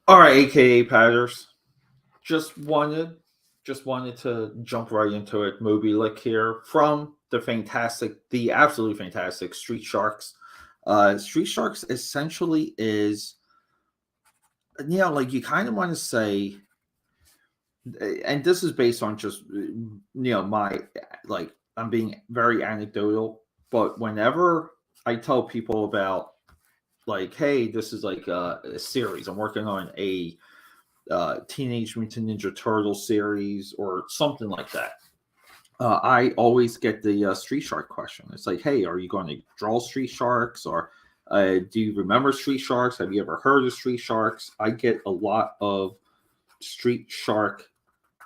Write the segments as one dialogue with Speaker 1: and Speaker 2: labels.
Speaker 1: All right, aka Patters. Just wanted just wanted to jump right into it. Moby Lick here from the absolutely fantastic Street Sharks. Street Sharks essentially is, like you kind of want to say, and this is based on just my, like, I'm being very anecdotal, but whenever I tell people about, like, hey, this is like a series, I'm working on a Teenage Mutant Ninja Turtle series or something like that. I always get the Street Shark question. It's like, hey, are you going to draw Street Sharks? Or do you remember Street Sharks? Have you ever heard of Street Sharks? I get a lot of Street Shark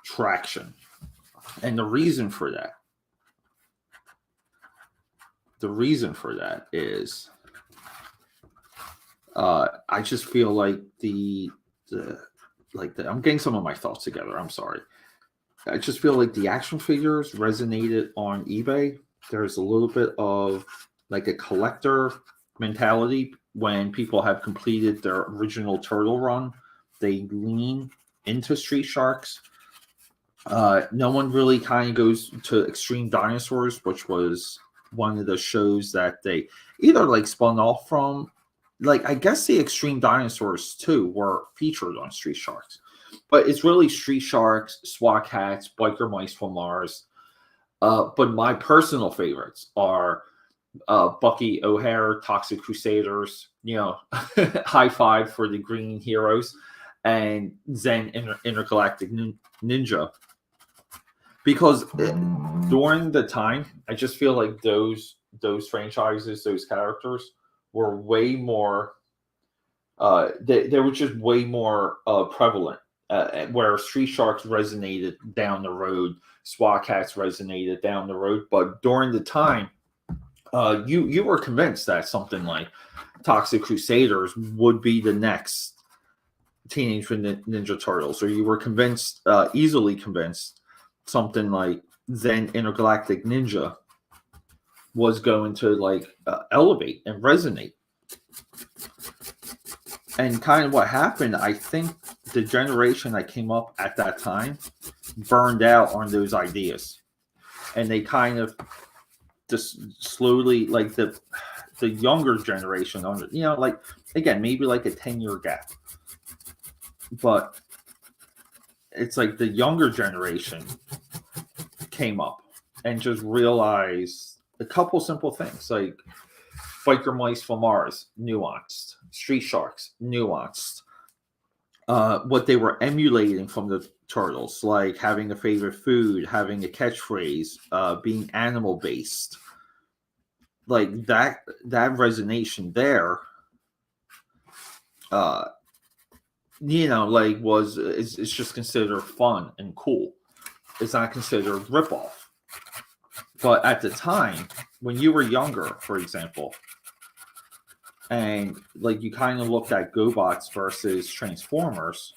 Speaker 1: traction. And the reason for that is I just feel like I'm getting some of my thoughts together. I'm sorry. I just feel like the action figures resonated on eBay. There's a little bit of like a collector mentality when people have completed their original turtle run. They lean into Street Sharks. No one really kind of goes to Extreme Dinosaurs, which was one of the shows that they either like spun off from. Like, I guess the Extreme Dinosaurs too were featured on Street Sharks, but it's really Street Sharks, SWAT Cats, Biker Mice from Mars. But my personal favorites are Bucky O'Hare, Toxic Crusaders, High Five for the Green Heroes, and Zen Intergalactic Ninja. Because during the time, I just feel like those franchises, those characters were way more. They were just way more prevalent. Where Street Sharks resonated down the road, SWAT Cats resonated down the road, but during the time, you were convinced that something like Toxic Crusaders would be the next Teenage Ninja Turtles, or you were convinced, easily convinced, something like Zen Intergalactic Ninja was going to like elevate and resonate. And kind of what happened, I think the generation that came up at that time burned out on those ideas, and they kind of just slowly, like the younger generation, like, again, maybe like a 10-year gap, but it's like the younger generation came up and just realized a couple simple things, like Biker Mice from Mars, nuanced. Street Sharks, nuanced. What they were emulating from the turtles, like having a favorite food, having a catchphrase, being animal based, like that resonation there, like it's just considered fun and cool. It's not considered ripoff. But at the time, when you were younger, for example, and like you kind of looked at GoBots versus Transformers,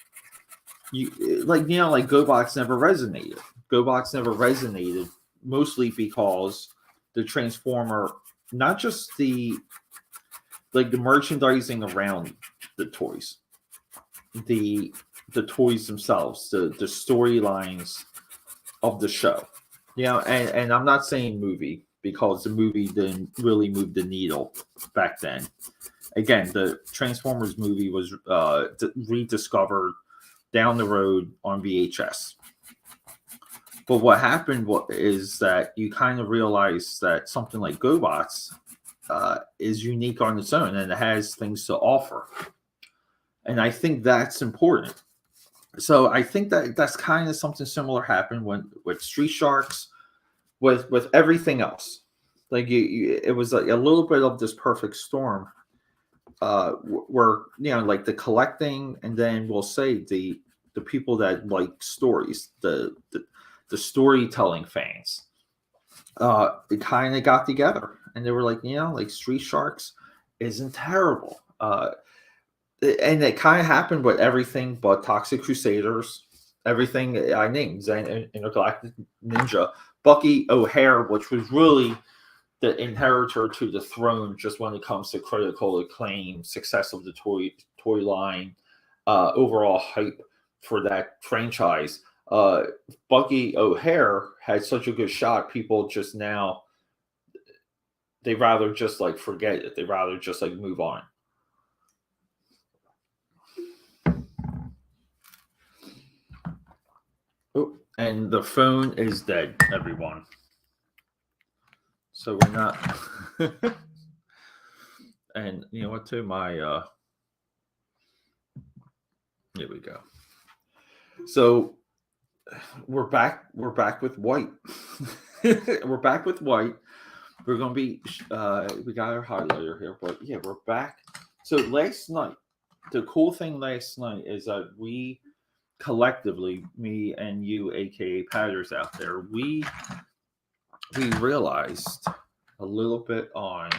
Speaker 1: like GoBots never resonated. GoBots never resonated, mostly because the Transformer, not just the merchandising around the toys, the toys themselves, the storylines of the show. And I'm not saying movie, because the movie didn't really move the needle back then. Again, the Transformers movie was rediscovered down the road on VHS. But what happened is that you kind of realize that something like GoBots is unique on its own, and it has things to offer. And I think that's important. So I think that that's kind of something similar happened with Street Sharks, with everything else. Like it was like a little bit of this perfect storm, where like the collecting, and then we'll say the people that like stories, the storytelling fans, it kind of got together, and they were like, like Street Sharks isn't terrible. And it kind of happened with everything but Toxic Crusaders, everything I named, Zen Intergalactic Ninja, Bucky O'Hare, which was really the inheritor to the throne just when it comes to critical acclaim, success of the toy line, overall hype for that franchise. Bucky O'Hare had such a good shot. People just now, they rather just like forget it. They rather just like move on. Oh, and the phone is dead, everyone. So we're not. And you know what? Too, my here we go. So we're back. We're back with white. We're back with white. We're gonna be. We got our highlighter here, but yeah, we're back. So last night, the cool thing last night is that we collectively, me and you, aka Patters out there, we realized a little bit on,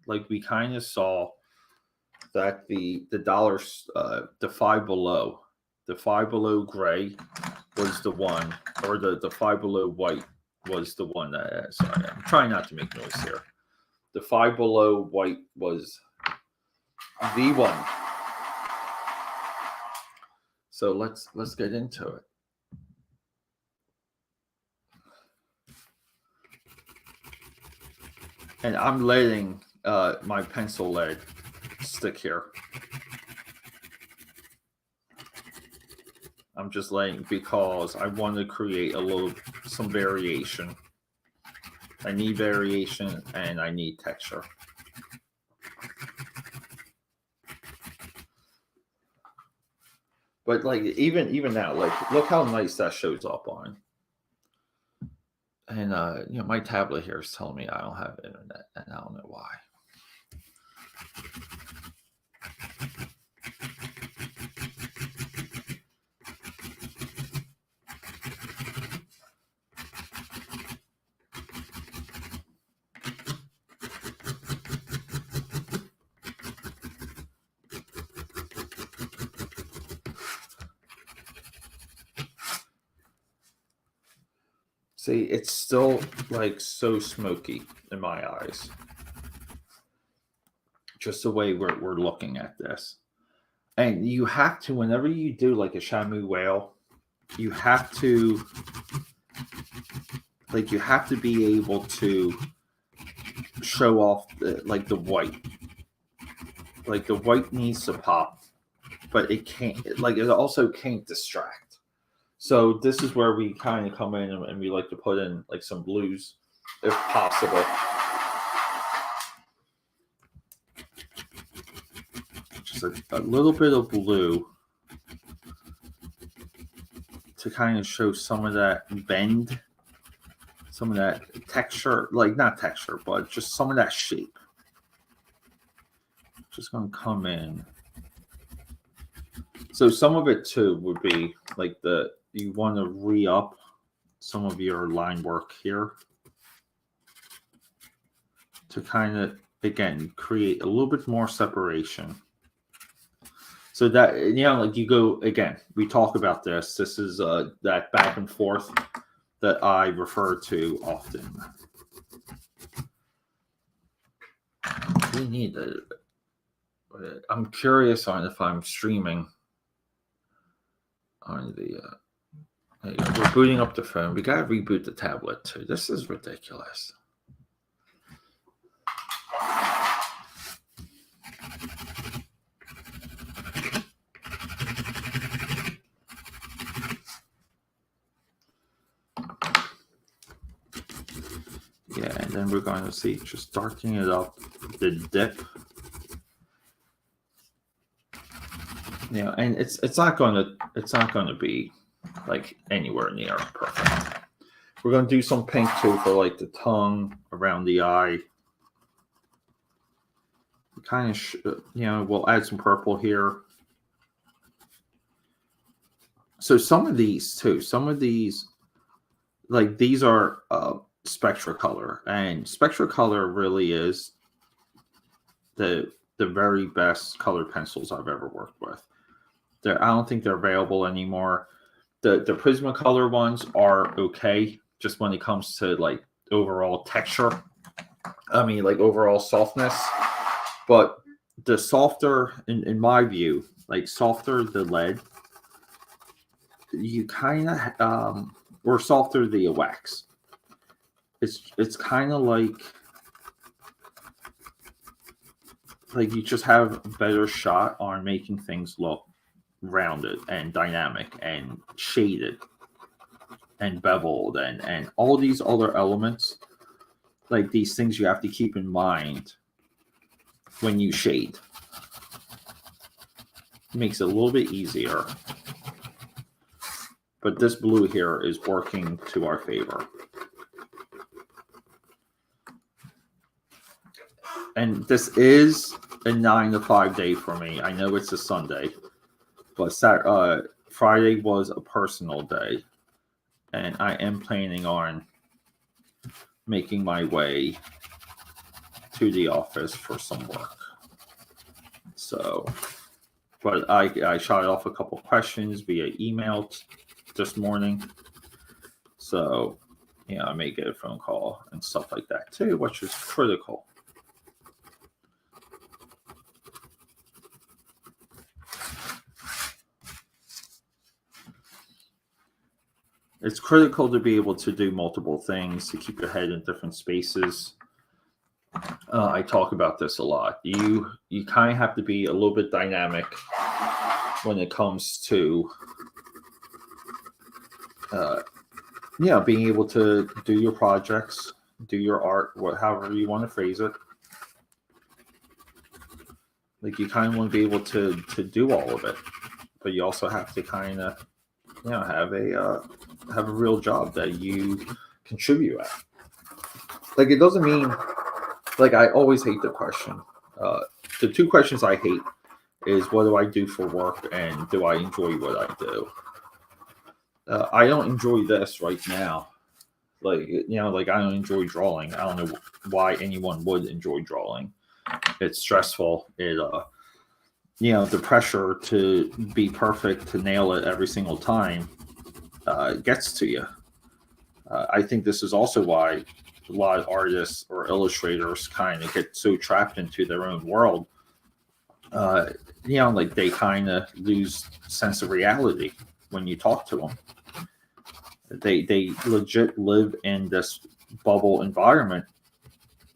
Speaker 1: like, we kind of saw that the dollars, the Five Below gray was the one, or the Five Below white was the one that. Sorry, I'm trying not to make noise here. The Five Below white was the one. So let's get into it. And I'm letting my pencil lead stick here. I'm just letting, because I want to create some variation. I need variation and I need texture. But like even now, like, look how nice that shows up on. And you know, my tablet here is telling me I don't have internet, and I don't know why. See, it's still like so smoky in my eyes. Just the way we're looking at this. And you have to, whenever you do like a Shamu whale, you have to be able to show off the white. Like, the white needs to pop, but it can't, like, it also can't distract. So this is where we kind of come in and we like to put in like some blues if possible. Just a little bit of blue to kind of show some of that bend, some of that texture, like not texture, but just some of that shape. Just going to come in. So some of it too would be like you want to re-up some of your line work here to kind of, again, create a little bit more separation. So that, you know, like, you go, again, we talk about this. This is that back and forth that I refer to often. We need to, I'm curious on if I'm streaming on the, we're booting up the phone. We gotta reboot the tablet too. This is ridiculous. Yeah, and then we're going to see, just darkening it up, the dip. You know, and it's not gonna be like anywhere near perfect. We're going to do some pink too for like the tongue, around the eye. Kind of, you know, we'll add some purple here. So some of these too, like, these are Spectra Color, and Spectra Color really is the very best colored pencils I've ever worked with. I don't think they're available anymore. The Prismacolor ones are okay, just when it comes to like overall texture. I mean, like overall softness. But the softer, in my view, like softer the lead, you kind of or softer the wax. It's kind of like you just have a better shot on making things look rounded and dynamic and shaded and beveled and all these other elements, like these things you have to keep in mind when you shade. It makes it a little bit easier. But this blue here is working to our favor. And this is a 9 to 5 day for me. I know it's a Sunday, but Friday was a personal day. And I am planning on making my way to the office for some work. So, but I shot off a couple questions via email this morning. So, I may get a phone call and stuff like that too, which is critical. It's critical to be able to do multiple things, to keep your head in different spaces. I talk about this a lot. You kind of have to be a little bit dynamic when it comes to being able to do your projects, do your art, however you want to phrase it. Like you kind of want to be able to do all of it, but you also have to kind of have a real job that you contribute at. Like it doesn't mean, like I always hate the question. The two questions I hate is what do I do for work and do I enjoy what I do? I don't enjoy this right now. Like I don't enjoy drawing. I don't know why anyone would enjoy drawing. It's stressful. The pressure to be perfect, to nail it every single time, gets to you. I think this is also why a lot of artists or illustrators kind of get so trapped into their own world. Like they kind of lose sense of reality when you talk to them. They legit live in this bubble environment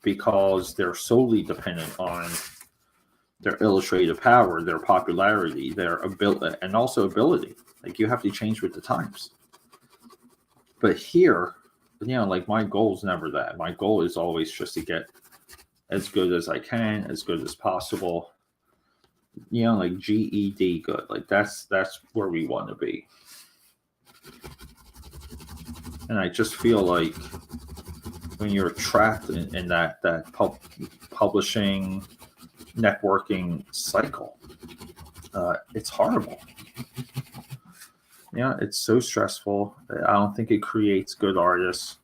Speaker 1: because they're solely dependent on their illustrative power, their popularity, their ability, and also ability. Like you have to change with the times. But here, like my goal is never that. My goal is always just to get as good as I can, as good as possible. Like GED good. Like that's where we want to be. And I just feel like when you're trapped in that publishing, networking cycle, it's horrible. It's so stressful. I don't think it creates good artists.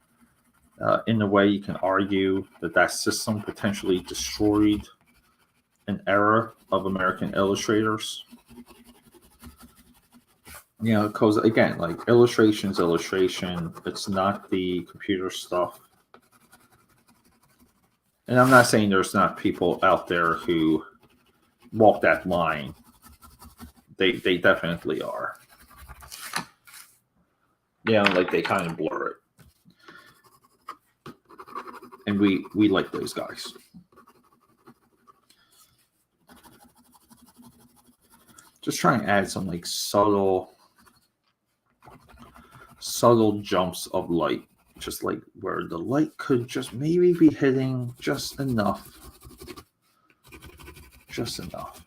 Speaker 1: In a way, you can argue that system potentially destroyed an era of American illustrators. Because again, like illustration's illustration, it's not the computer stuff. And I'm not saying there's not people out there who walk that line. They definitely are. Like they kind of blur it. And we like those guys. Just try and add some like subtle jumps of light. Just like where the light could just maybe be hitting just enough. Just enough.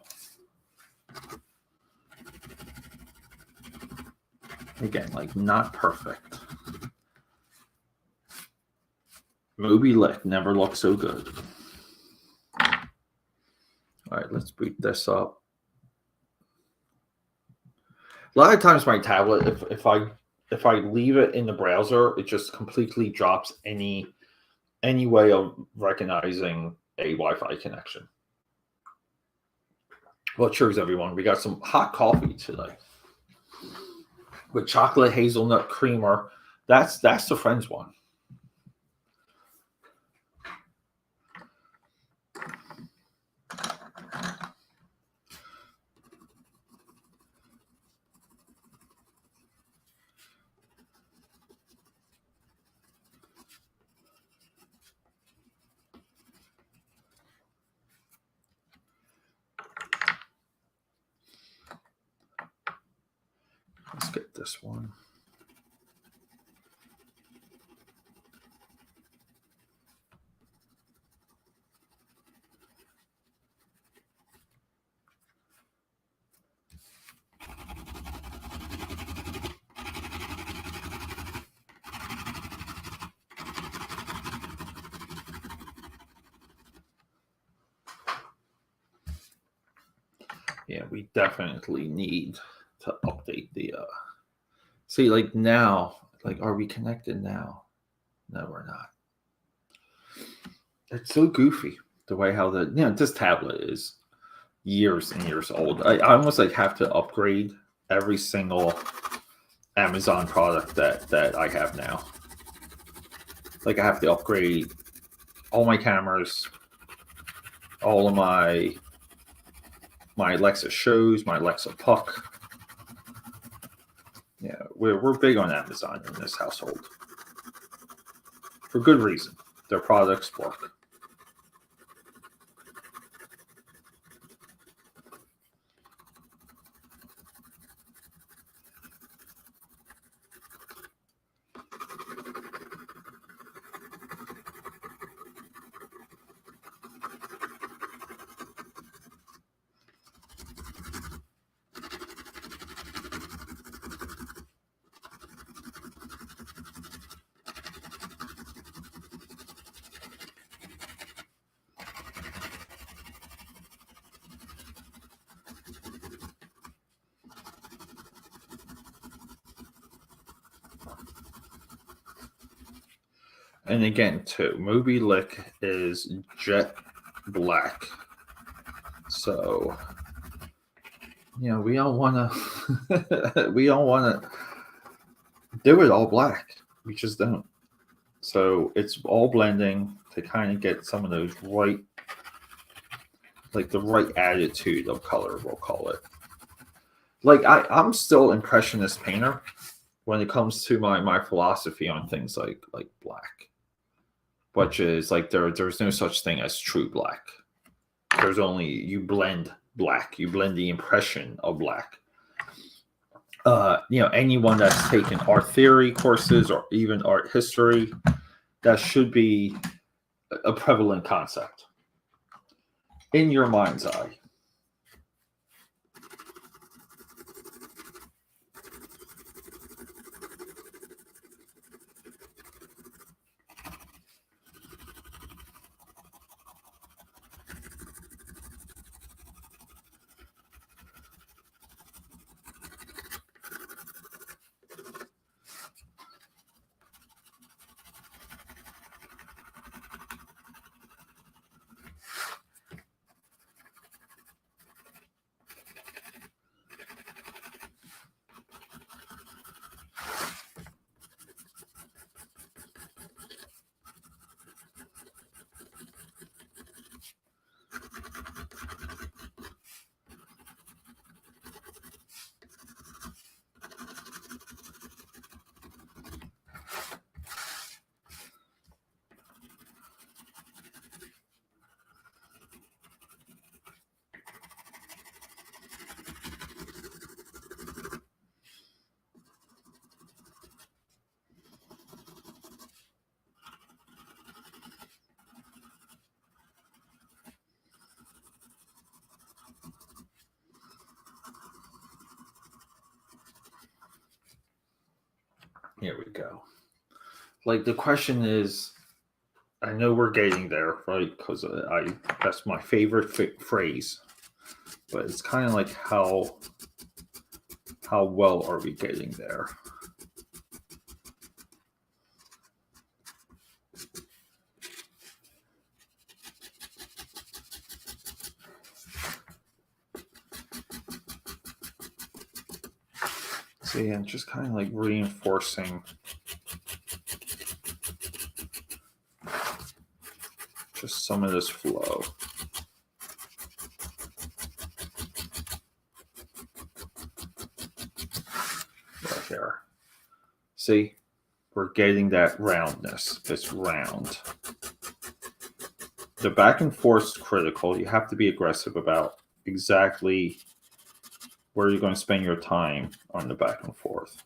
Speaker 1: Again, like not perfect. Moby Lick never looked so good. All right, let's boot this up. A lot of times my tablet, if I leave it in the browser, it just completely drops any way of recognizing a Wi-Fi connection. Well, cheers, everyone. We got some hot coffee today with chocolate hazelnut creamer. That's the Friends one. this one. Yeah, we definitely need to update the see, like now, like, are we connected now? No, we're not. It's so goofy the way how the this tablet is years and years old. I almost like have to upgrade every single Amazon product that I have now. Like, I have to upgrade all my cameras, all of my Alexa shows, my Alexa Puck. Yeah, we're big on Amazon in this household for good reason. Their products work. And again, too, Moby Lick is jet black. So, we don't want to we don't want to do it all black. We just don't. So it's all blending to kind of get some of those right, like the right attitude of color, we'll call it. Like, I'm still impressionist painter when it comes to my philosophy on things like black, which is like there's no such thing as true black. There's only, you blend black, you blend the impression of black. Anyone that's taken art theory courses or even art history, that should be a prevalent concept in your mind's eye. Here we go. Like, the question is, I know we're getting there, right? Because that's my favorite phrase, but it's kind of like how well are we getting there? So yeah, just kind of like reinforcing just some of this flow. Right here. See, we're getting that roundness. It's round. The back and forth is critical. You have to be aggressive about exactly where you're going to spend your time on the back and forth.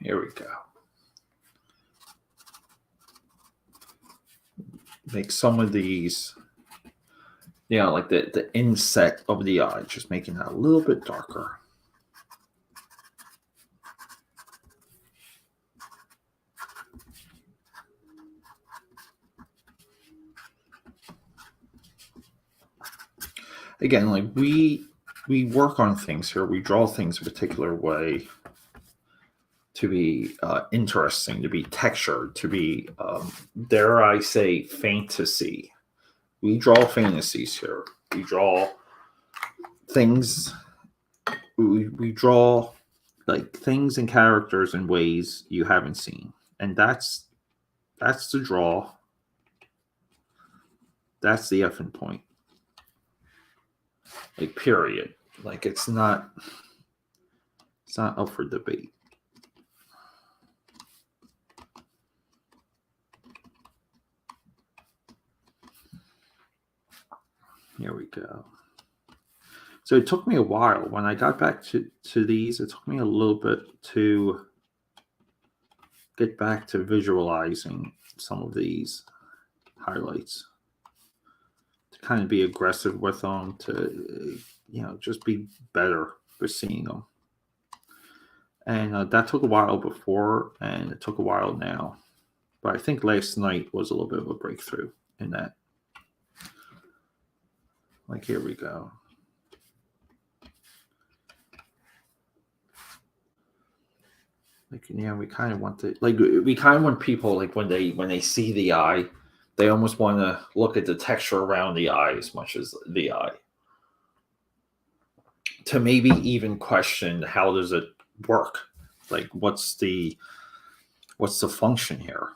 Speaker 1: Here we go. Make some of these, like the inset of the eye, just making that a little bit darker. Again, like we work on things here. We draw things a particular way to be interesting, to be textured, to be, dare I say, fantasy. We draw fantasies here. We draw things. We draw like things and characters in ways you haven't seen, and that's the draw. That's the effing point. Like, period. Like, it's not up for debate. Here we go. So it took me a while. When I got back to these, it took me a little bit to get back to visualizing some of these highlights, to kind of be aggressive with them, to, just be better with seeing them. And that took a while before, and it took a while now. But I think last night was a little bit of a breakthrough in that. Like, here we go. Like, we kind of want people, like, when they see the eye, they almost want to look at the texture around the eye as much as the eye, to maybe even question, how does it work? Like, what's the function here?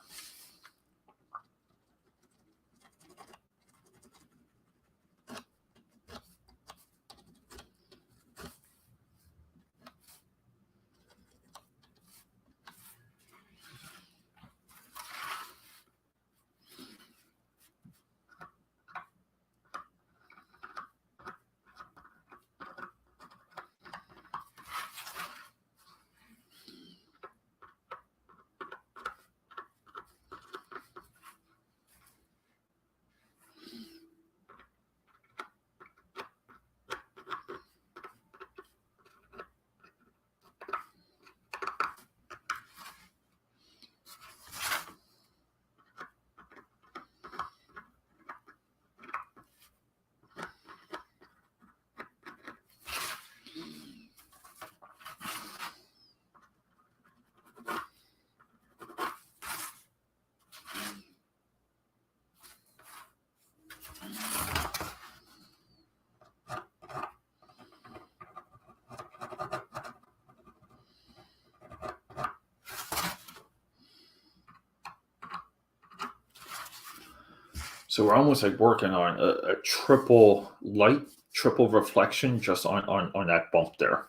Speaker 1: So we're almost like working on a triple light, triple reflection just on that bump there.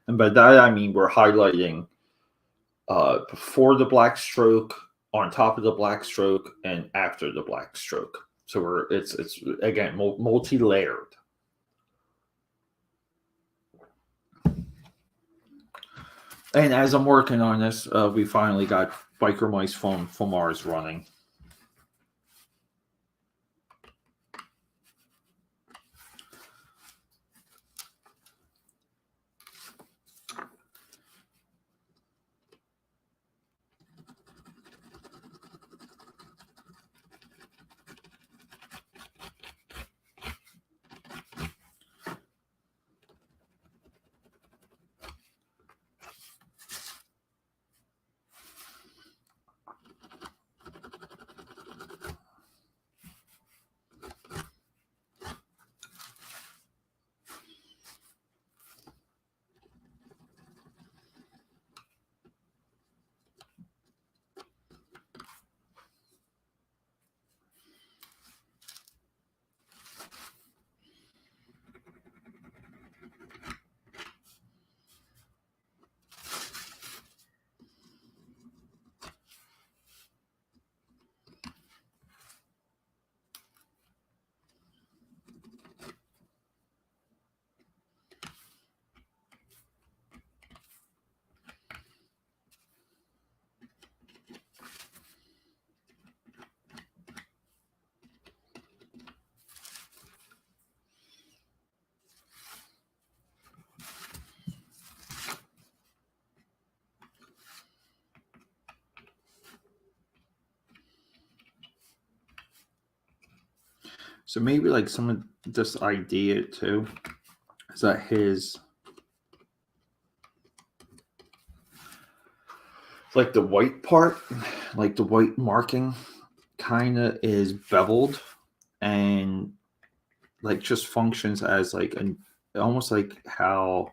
Speaker 1: And by that, I mean we're highlighting before the black stroke, on top of the black stroke, and after the black stroke. So it's again, multi-layered. And as I'm working on this, we finally got Biker Mice from Mars running. So maybe like some of this idea too is that his, like the white part, like the white marking kind of is beveled and like just functions as like an almost like how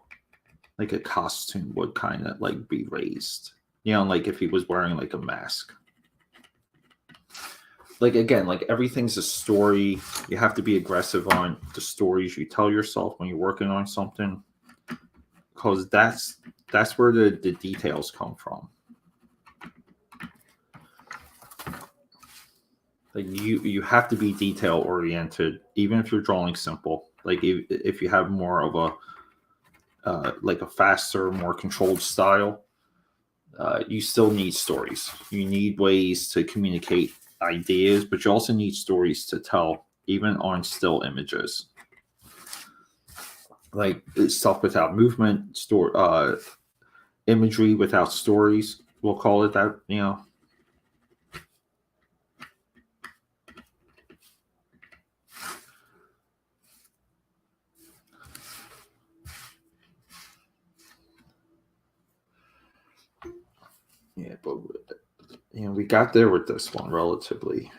Speaker 1: like a costume would kind of like be raised, you know, like if he was wearing like a mask. Like again, like everything's a story. You have to be aggressive on the stories you tell yourself when you're working on something, because that's where the details come from. Like you have to be detail oriented, even if you're drawing simple. Like if you have more of a like a faster, more controlled style, you still need stories. You need ways to communicate ideas, but you also need stories to tell, even on still images. Like stuff without movement, imagery without stories. We'll call it that. You know. Yeah, but we got there with this one relatively,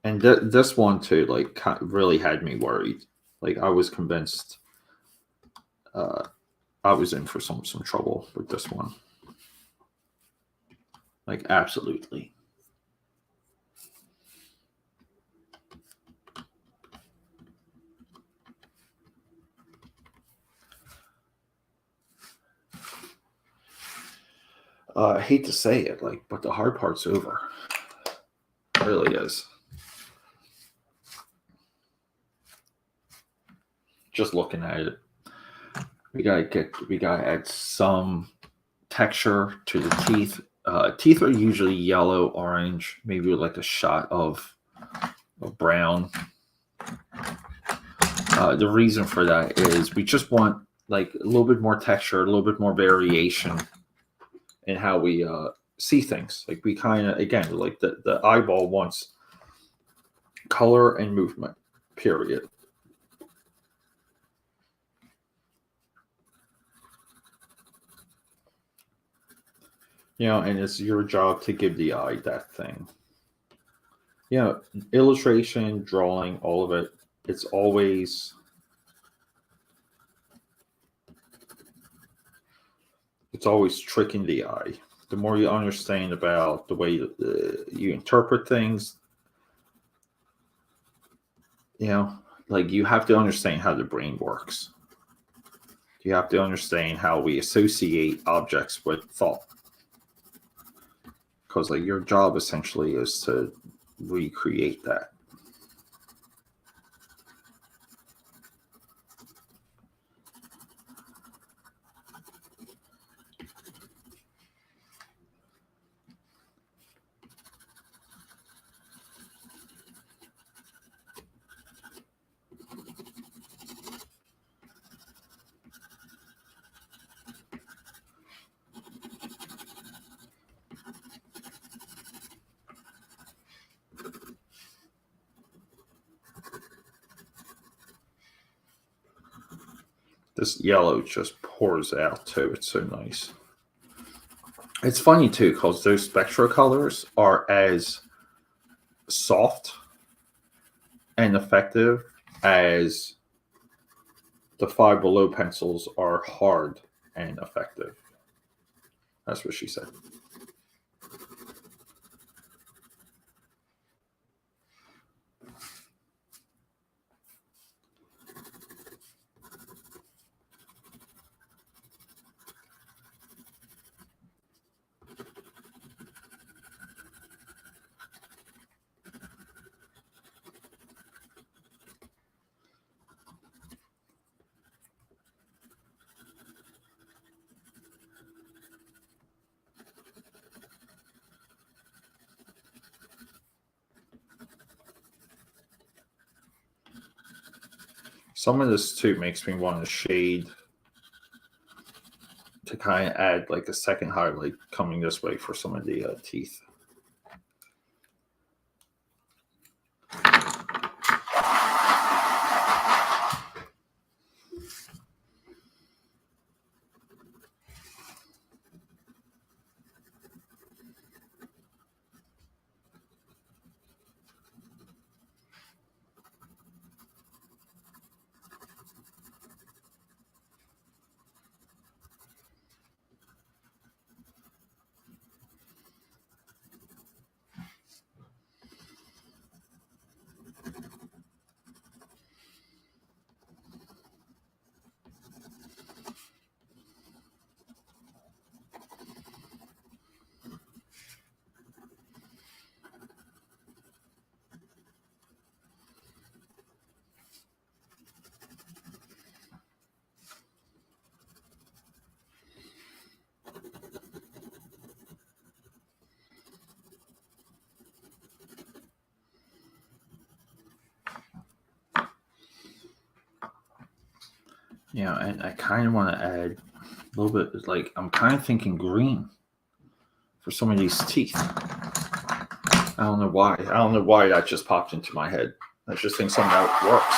Speaker 1: and this one too, like really had me worried. Like I was convinced I was in for some trouble with this one. Like absolutely. I hate to say it, like, but the hard part's over. It really is. Just looking at it, we gotta add some texture to the teeth. Teeth are usually yellow, orange, maybe with like a shot of brown. The reason for that is we just want like a little bit more texture, a little bit more variation in how we see things. Like we kind of, again, like the eyeball wants color and movement, period. You know, and it's your job to give the eye that thing. You know, illustration, drawing, all of it, it's always tricking the eye. The more you understand about the way you interpret things, you know, like you have to understand how the brain works. You have to understand how we associate objects with thought. Because like your job essentially is to recreate that. This yellow just pours out too. It's so nice. It's funny too, because those spectra colors are as soft and effective as the Five Below pencils are hard and effective. That's what she said. Some of this too makes me want to shade to kind of add like a second highlight coming this way for some of the teeth. Yeah, and I kind of want to add a little bit, like, I'm kind of thinking green for some of these teeth. I don't know why. I don't know why that just popped into my head. I just think something that works.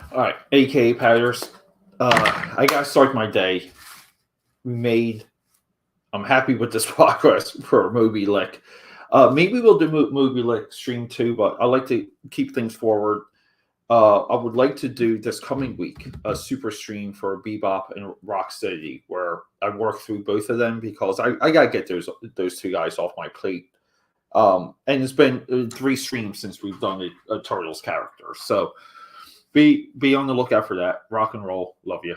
Speaker 1: All right, AKA Patters. I got to start my day. I'm happy with this progress for Moby Lick. Maybe we'll do Moby Lick stream 2, but I like to keep things forward. I would like to do this coming week a super stream for Bebop and Rocksteady, where I work through both of them because I gotta get those two guys off my plate. And it's been 3 streams since we've done a Turtles character, so be on the lookout for that. Rock and roll, love you.